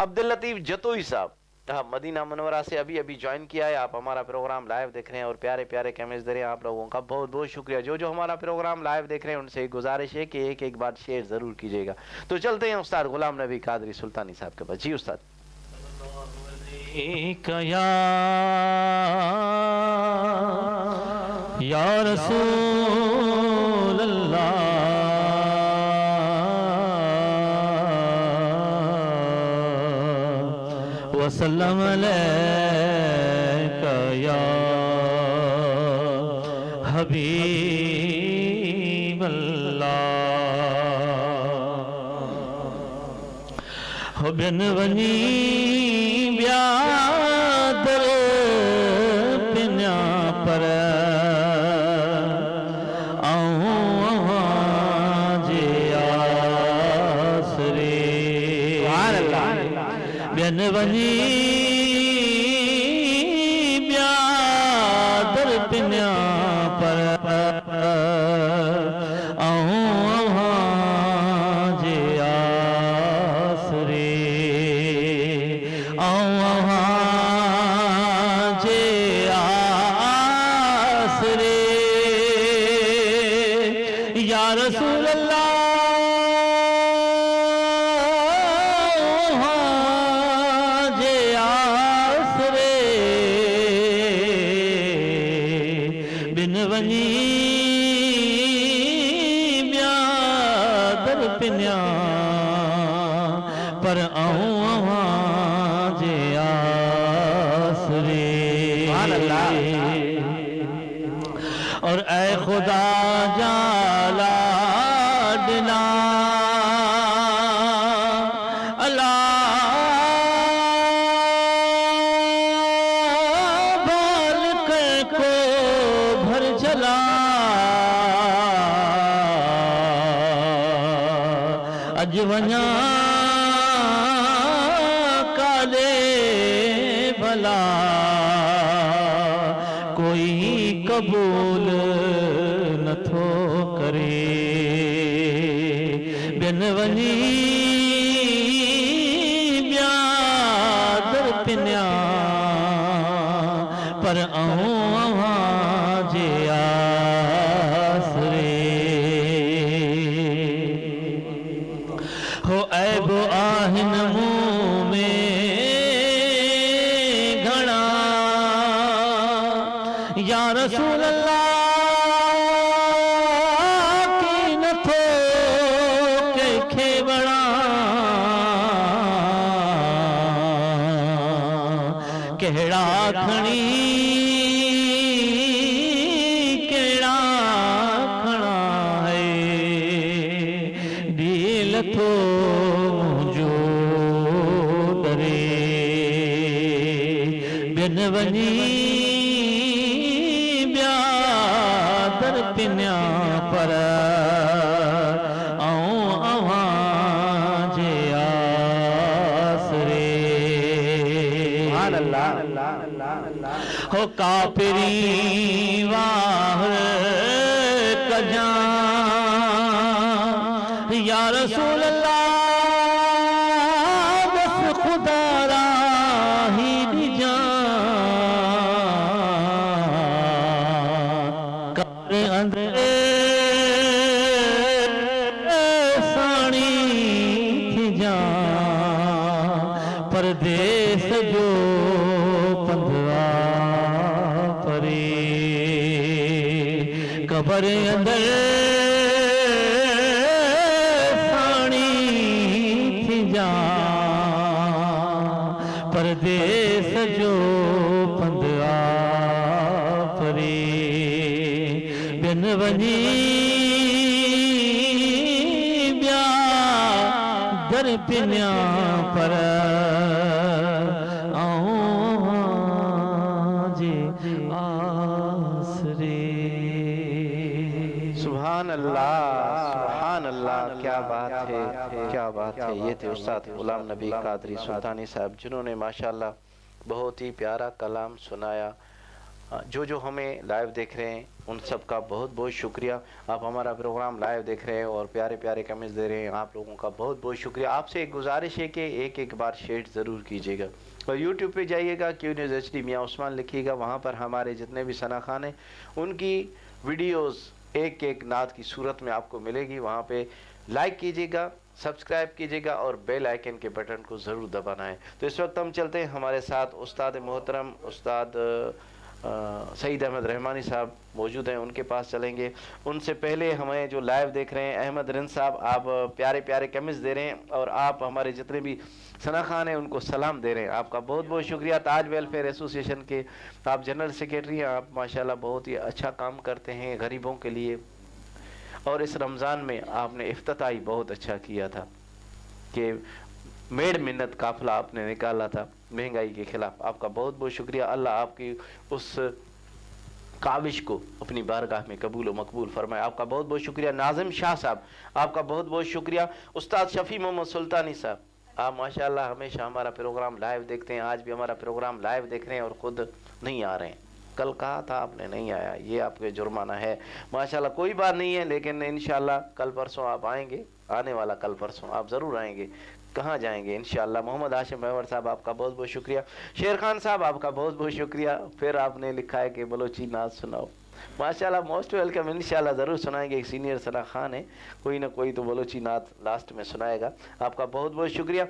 अब्दुल लतीफ जतोई साहब, हाँ, Medina Munawwara से अभी अभी ज्वाइन किया है। आप हमारा प्रोग्राम लाइव देख रहे हैं और प्यारे प्यारे कमेंट्स दे रहे हैं। आप लोगों का बहुत बहुत शुक्रिया। जो जो हमारा प्रोग्राम लाइव देख रहे हैं उनसे गुजारिश है कि एक एक बार शेयर जरूर कीजिएगा। तो चलते हैं उस्ताद गुलाम नबी कादरी सुल्तानी साहब के पास। जी उस्ताद। या रसूल अल्लाह वसल्लम अलैका या हबीब अल्लाह। हो बिन वनी ब्यादर पिन्या पर वनी ब्यादर पिन्या पर जे आसरे जे आसरे या रसूल अल्लाह पिन्या पर जे आसरे। और ऐ खुदा जाला डिना अल्लाह बाल को भर चला अज वञा काले भला कोई कबूल नथो करे बिन वनी ब्यादर पिन्या पर जे आसरे। हो ऐब आहिन मुँह में घना या रसूल अल्लाह की नथो के खेवड़ा केड़ा खणी केड़ा खणा है दिल तो मुझो डरे बिन वनी ब्यादर पिन्या पर जे आसरे। हो काफिरी वाह कजा या रसूल अल्लाह बस खुदा राही दिजा कर अंदर साणी थी जा परदेस जो पंधवा परे कबर अंदर परदेस जो पंधवा परे बिन वनी ब्यादर पिन्या पर जे आसरे। सुभान अल्लाह, सुभान अल्लाह, क्या बात है, क्या बात है। ये थे उस्ताद गुलाम नबी कादरी सुल्तानी साहब जिन्होंने माशाल्लाह बहुत ही प्यारा कलाम सुनाया। जो हमें लाइव देख रहे हैं उन सब का बहुत बहुत शुक्रिया। आप हमारा प्रोग्राम लाइव देख रहे हैं और प्यारे प्यारे कमेंट्स दे रहे हैं, आप लोगों का बहुत बहुत शुक्रिया। आपसे एक गुजारिश है कि एक बार शेयर ज़रूर कीजिएगा और यूट्यूब पे जाइएगा, क्यू न्यूज़ HD मियाँ उस्मान लिखिएगा, वहाँ पर हमारे जितने भी सना खान हैं उनकी वीडियोज़ एक एक नात की सूरत में आपको मिलेगी। वहाँ पे लाइक कीजिएगा, सब्सक्राइब कीजिएगा और बेल आइकन के बटन को ज़रूर दबाना है। तो इस वक्त हम चलते हैं, हमारे साथ उस्ताद मोहतरम उस्ताद सईद अहमद रहमानी साहब मौजूद हैं, उनके पास चलेंगे। उनसे पहले हमें जो लाइव देख रहे हैं अहमद रिंद साहब, आप प्यारे प्यारे कमेंट्स दे रहे हैं और आप हमारे जितने भी सना खान हैं उनको सलाम दे रहे हैं। आपका बहुत बहुत शुक्रिया। ताज वेलफेयर एसोसिएशन के आप जनरल सेक्रेटरी हैं, आप माशाल्लाह बहुत ही अच्छा काम करते हैं गरीबों के लिए, और इस रमज़ान में आपने इफ्तिताही बहुत अच्छा किया था कि मेड मिन्नत काफिला आपने निकाला था महंगाई के खिलाफ। आपका बहुत बहुत शुक्रिया। अल्लाह आपकी उस काविश को अपनी बारगाह में कबूल व मकबूल फरमाए। आपका बहुत बहुत शुक्रिया। नाज़िम शाह साहब, आपका बहुत बहुत शुक्रिया। उस्ताद शफ़ी मोहम्मद सुल्तानी साहब, आप माशाल्लाह हमेशा हमारा प्रोग्राम लाइव देखते हैं, आज भी हमारा प्रोग्राम लाइव देख रहे हैं और ख़ुद नहीं आ रहे हैं। कल कहा था आपने नहीं आया, ये आपके जुर्माना है। माशाल्लाह कोई बात नहीं है, लेकिन इंशाल्लाह कल परसों आप आएंगे, आने वाला कल परसों आप ज़रूर आएंगे। कहाँ जाएंगे इंशाल्लाह। मोहम्मद हाशिम मेवर साहब, आपका बहुत बहुत शुक्रिया। शेर खान साहब, आपका बहुत बहुत शुक्रिया। फिर आपने लिखा है कि बलोची नाज सुनाओ, माशाल्लाह मोस्ट वेलकम। इंशाल्लाह ज़रूर सुनाएंगे। एक सीनियर सना खान है, कोई ना कोई तो बलोची नात लास्ट में सुनाएगा। आपका बहुत बहुत शुक्रिया।